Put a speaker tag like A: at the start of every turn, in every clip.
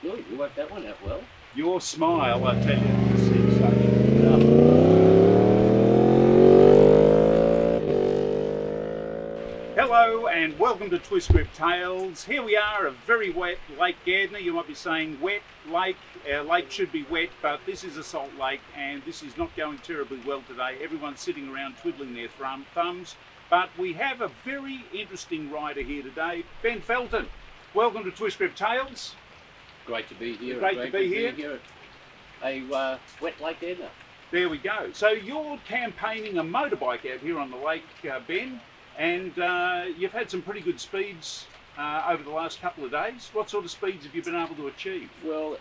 A: Good, you worked that one out well.
B: Your smile, I tell you, is sensation. Hello and welcome to Twist Grip Tales. Here we are, a very wet Lake Gardner. You might be saying wet lake. Our lake should be wet, but this is a salt lake and this is not going terribly well today. Everyone's sitting around twiddling their thumbs, but we have a very interesting rider here today, Ben Felton. Welcome to Twist Grip Tales.
A: Great to be here.
B: Great to be here
A: at a wet Lake Edna.
B: There we go. So you're campaigning a motorbike out here on the lake, Ben, and you've had some pretty good speeds over the last couple of days. What sort of speeds have you been able to achieve?
A: Well,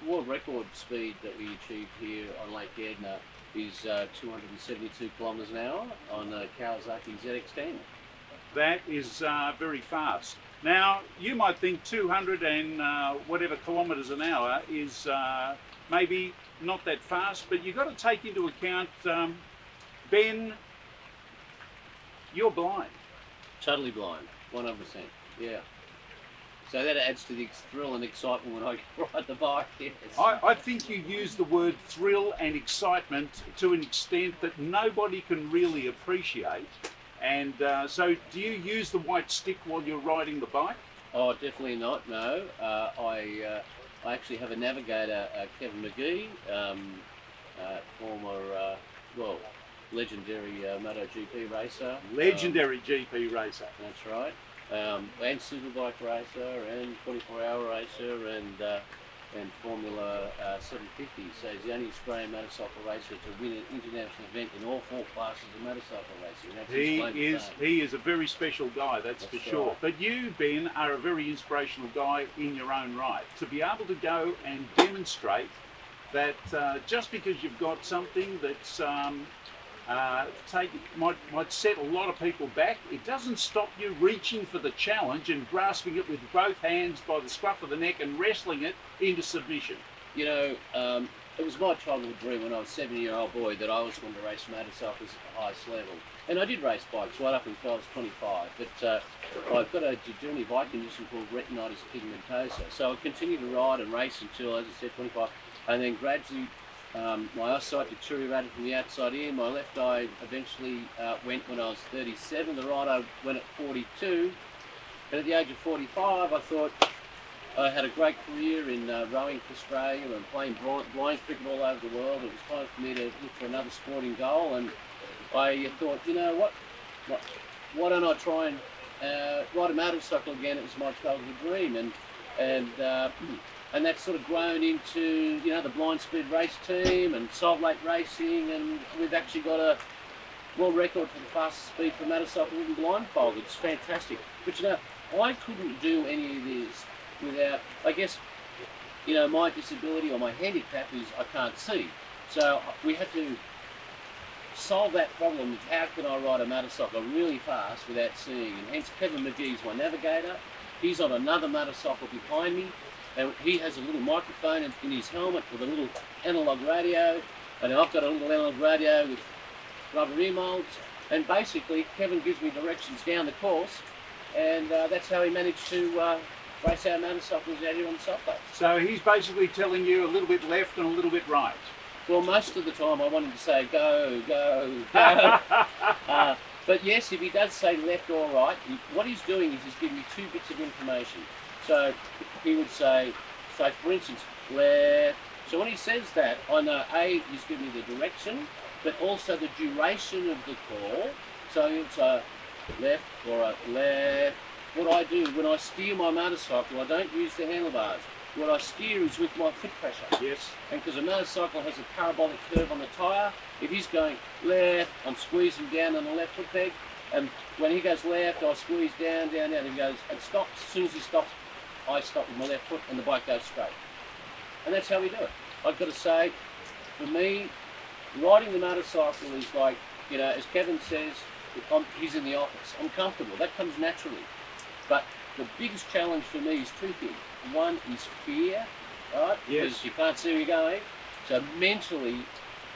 A: world record speed that we achieved here on Lake Edna is 272 kilometres an hour on a Kawasaki SX10.
B: That is very fast. Now, you might think 200 and whatever kilometres an hour is maybe not that fast, but you've got to take into account, Ben, you're blind.
A: Totally blind, 100%, yeah. So that adds to the thrill and excitement when I ride the bike, yes.
B: I think you use the word thrill and excitement to an extent that nobody can really appreciate. And so do you use the white stick while you're riding the bike?
A: Oh, definitely not, no. I actually have a navigator, Kevin McGee, former, legendary MotoGP racer.
B: Legendary GP racer.
A: That's right. And superbike racer and 24-hour racer and Formula 750. So he's the only Australian motorcycle racer to win an international event in all four classes of motorcycle racing.
B: He is a very special guy, that's for sure.
A: Right.
B: But you, Ben, are a very inspirational guy in your own right. To be able to go and demonstrate that just because you've got something that's might set a lot of people back, it doesn't stop you reaching for the challenge and grasping it with both hands by the scruff of the neck and wrestling it into submission.
A: You know, it was my childhood dream when I was a 7-year-old boy that I was going to race motorcycles at the highest level. And I did race bikes right up until I was 25, but I've got a degenerative eye condition called retinitis pigmentosa. So I continued to ride and race until, as I said, 25, and then gradually my eyesight deteriorated from the outside in. My left eye eventually went when I was 37. The right eye went at 42. And at the age of 45, I thought I had a great career in rowing for Australia and playing blind cricket all over the world. It was time for me to look for another sporting goal. And I thought, you know what? Why don't I try and ride a motorcycle again? It was my childhood dream. And that's sort of grown into, you know, the Blind Speed Race team and Salt Lake Racing, and we've actually got a world record for the fastest speed for a motorcycle with blindfold. It's fantastic. But you know, I couldn't do any of this without, I guess, you know, my disability or my handicap is I can't see. So we had to solve that problem of how can I ride a motorcycle really fast without seeing, and hence Kevin McGee's my navigator. He's on another motorcycle behind me. And he has a little microphone in his helmet with a little analog radio, and I've got a little analog radio with rubber ear molds, and basically Kevin gives me directions down the course, and that's how he managed to race our motorcycles out here on the salt lake.
B: So he's basically telling you a little bit left and a little bit right.
A: Well, most of the time I want him to say go, go, go. But yes, if he does say left or right, what he's doing is he's giving me two bits of information. So he would say, for instance, left. So when he says that, I know A, he's giving me the direction, but also the duration of the call. So it's a left or a left. What I do when I steer my motorcycle, I don't use the handlebars. What I steer is with my foot pressure.
B: Yes. And
A: because a motorcycle has a parabolic curve on the tyre, if he's going left, I'm squeezing down on the left foot peg, and when he goes left, I squeeze down, down, down, and he goes, and stops. As soon as he stops, I stop with my left foot and the bike goes straight. And that's how we do it. I've got to say, for me, riding the motorcycle is like, you know, as Kevin says, he's in the office. I'm comfortable. That comes naturally. But the biggest challenge for me is two things. One is fear, right?
B: Yes.
A: Because you can't see where you're going. So mentally,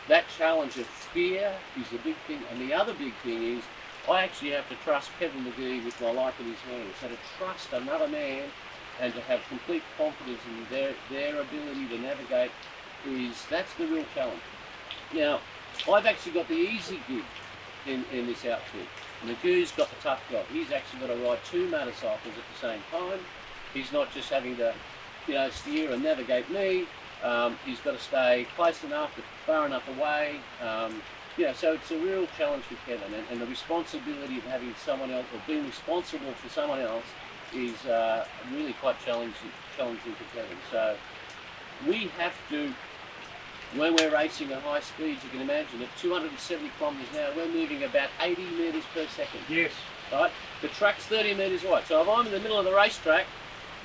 A: that challenge of fear is the big thing. And the other big thing is I actually have to trust Kevin McGee with my life in his hands. So to trust another man and to have complete confidence in their ability to navigate that's the real challenge. Now, I've actually got the easy gig in this outfit. Magoo's got the tough job. He's actually got to ride 2 motorcycles at the same time. He's not just having to, steer and navigate me. He's got to stay close enough, but far enough away. So it's a real challenge for Kevin, and the responsibility of having someone else, or being responsible for someone else, is really quite challenging for Kevin. So we have to, when we're racing at high speeds, you can imagine, at 270 kilometres an hour, we're moving about 80 metres per second.
B: Yes.
A: Right? The track's 30 metres wide. So if I'm in the middle of the racetrack,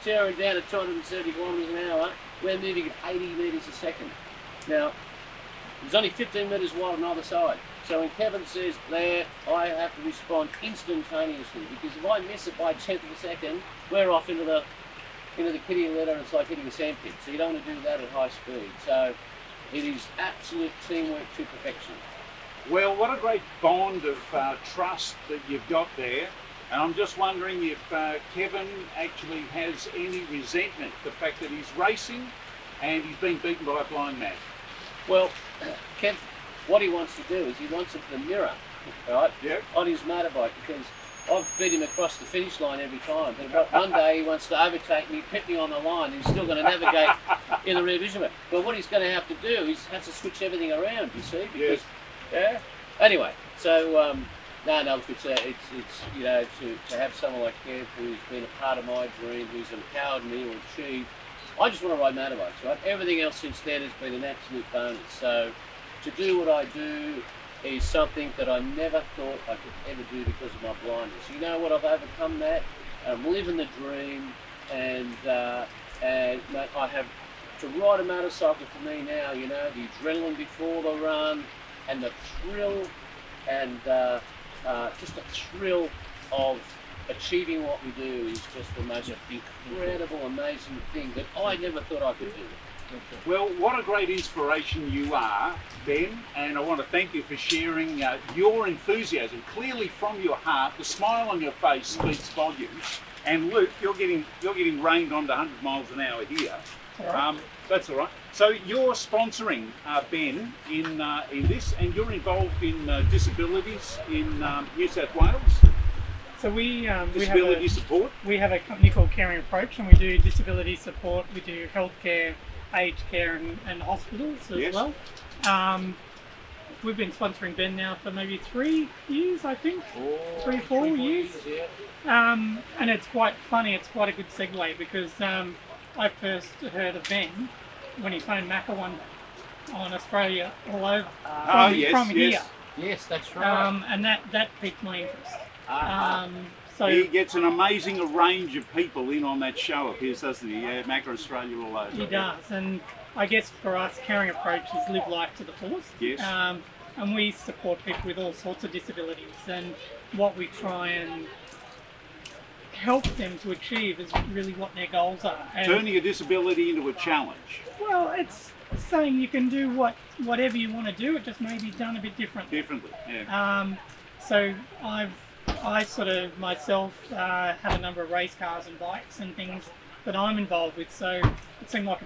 A: tearing down at 270 kilometres an hour, we're moving at 80 metres a second. Now, there's only 15 metres wide on either side. So when Kevin says there, I have to respond instantaneously, because if I miss it by a tenth of a second, we're off into the kitty litter, and it's like hitting a sandpit. So you don't want to do that at high speed. So it is absolute teamwork to perfection.
B: Well, what a great bond of trust that you've got there. And I'm just wondering if Kevin actually has any resentment, the fact that he's racing and he's been beaten by a blind man.
A: Well, Kev, what he wants to do is he wants the mirror, right,
B: yep,
A: on his motorbike, because I've beat him across the finish line every time. But one day he wants to overtake me, pit me on the line, and he's still going to navigate in the rear vision mirror. But what he's going to have to do is has to switch everything around, you see, because,
B: yes.
A: Anyway, so, to have someone like Kev who's been a part of my dream, who's empowered me to achieve. I just want to ride motorbikes, right? Everything else since then has been an absolute bonus. So to do what I do is something that I never thought I could ever do because of my blindness. You know what? I've overcome that. I'm living the dream, and mate, I have to ride a motorcycle for me now. The adrenaline before the run, and the thrill, and just the thrill of achieving what we do is just the most incredible, amazing thing that I never thought I could do.
B: Well, what a great inspiration you are, Ben, and I want to thank you for sharing your enthusiasm clearly from your heart. The smile on your face speaks volumes. And Luke, you're getting rained on to 100 miles an hour here.
C: Right.
B: That's all right. So you're sponsoring Ben in this, and you're involved in disabilities in New South Wales.
C: So we
B: disability support.
C: We have a company called Caring Approach, and we do disability support. We do healthcare, aged care, and hospitals as well. We've been sponsoring Ben now for maybe 3 years, I think. 3-4 years.
A: Yeah.
C: And it's quite funny. It's quite a good segue, because I first heard of Ben when he phoned Macca one on Australia all over from here.
A: Yes, that's right.
C: And that piqued my interest. So
B: he gets an amazing range of people in on that show of his, doesn't he? Yeah, Macca Australia all over.
C: He does, and I guess for us, Caring Approach is live life to the fullest.
B: Yes.
C: And we support people with all sorts of disabilities, and what we try and help them to achieve is really what their goals are. And
B: turning a disability into a challenge.
C: Well, it's saying you can do whatever you want to do, it just may be done a bit differently.
B: Yeah.
C: So I sort of myself have a number of race cars and bikes and things that I'm involved with, so it seemed like a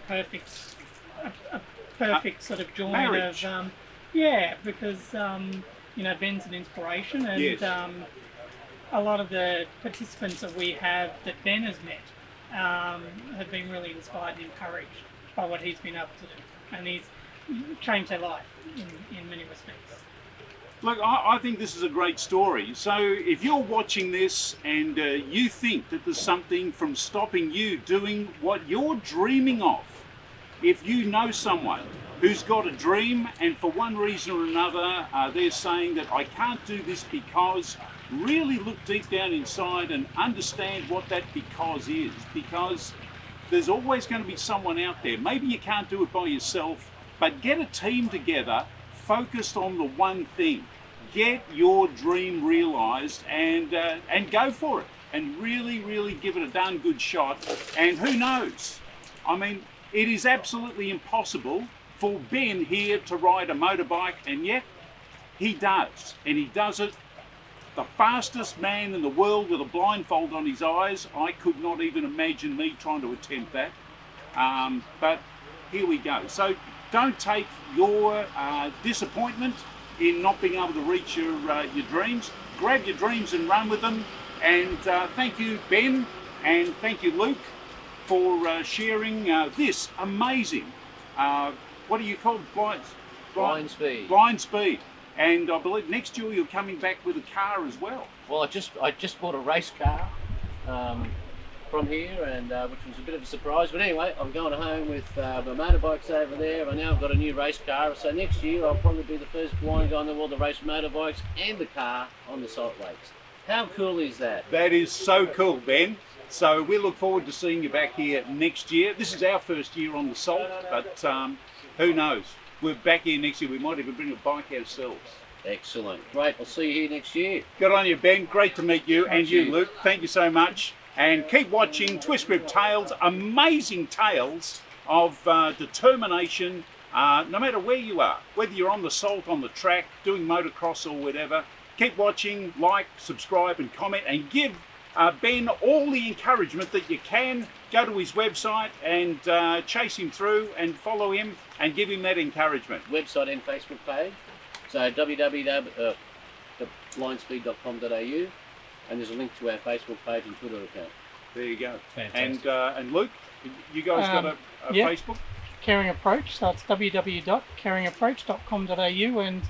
C: perfect sort of join
B: marriage.
C: Of because Ben's an inspiration, and
B: yes.
C: A lot of the participants that we have that Ben has met have been really inspired and encouraged by what he's been able to do, and he's changed their life in many respects.
B: Look, I think this is a great story. So if you're watching this and you think that there's something from stopping you doing what you're dreaming of, if you know someone who's got a dream and for one reason or another they're saying that I can't do this because, really look deep down inside and understand what that because is, because there's always going to be someone out there. Maybe you can't do it by yourself, but get a team together focused on the one thing. Get your dream realised and go for it, and really give it a darn good shot. And who knows? I mean, it is absolutely impossible for Ben here to ride a motorbike, and yet he does, and he does it the fastest man in the world with a blindfold on his eyes. I could not even imagine me trying to attempt that. But here we go. So don't take your disappointment in not being able to reach your dreams. Grab your dreams and run with them. And thank you, Ben, and thank you, Luke, for sharing this amazing, what do you call it?
A: Blind speed.
B: Blind speed. And I believe next year you're coming back with a car as well.
A: Well, I just bought a race car from here, and which was a bit of a surprise. But anyway, I'm going home with my motorbikes over there. I now I've got a new race car, so next year I'll probably be the first blind guy in the world to race motorbikes and the car on the Salt Lakes. How cool is that?
B: That is so cool, Ben. So we look forward to seeing you back here next year. This is our first year on the Salt, but who knows? We're back here next year. We might even bring a bike ourselves.
A: Excellent. Great. I'll see you here next year.
B: Good on you, Ben. Great to meet you. And you, Luke. Thank you so much. And keep watching Twist Grip Tales, amazing tales of determination, no matter where you are, whether you're on the Salt, on the track, doing motocross or whatever. Keep watching, like, subscribe and comment, and give Ben all the encouragement that you can. Go to his website and chase him through and follow him and give him that encouragement.
A: Website and Facebook page. So www.blindspeed.com.au, and there's a link to our Facebook page and Twitter account.
B: There you go.
D: Fantastic.
B: And Luke, you guys got a Facebook?
C: Caring Approach, so it's www.caringapproach.com.au, and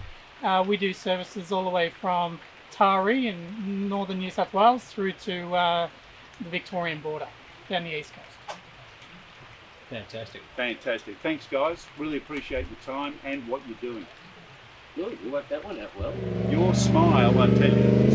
C: we do services all the way from Taree in northern New South Wales through to the Victorian border down the east coast.
D: Fantastic.
B: Fantastic. Thanks, guys. Really appreciate your time and what you're doing.
A: Good, you worked that one out well.
B: Your smile, I tell you,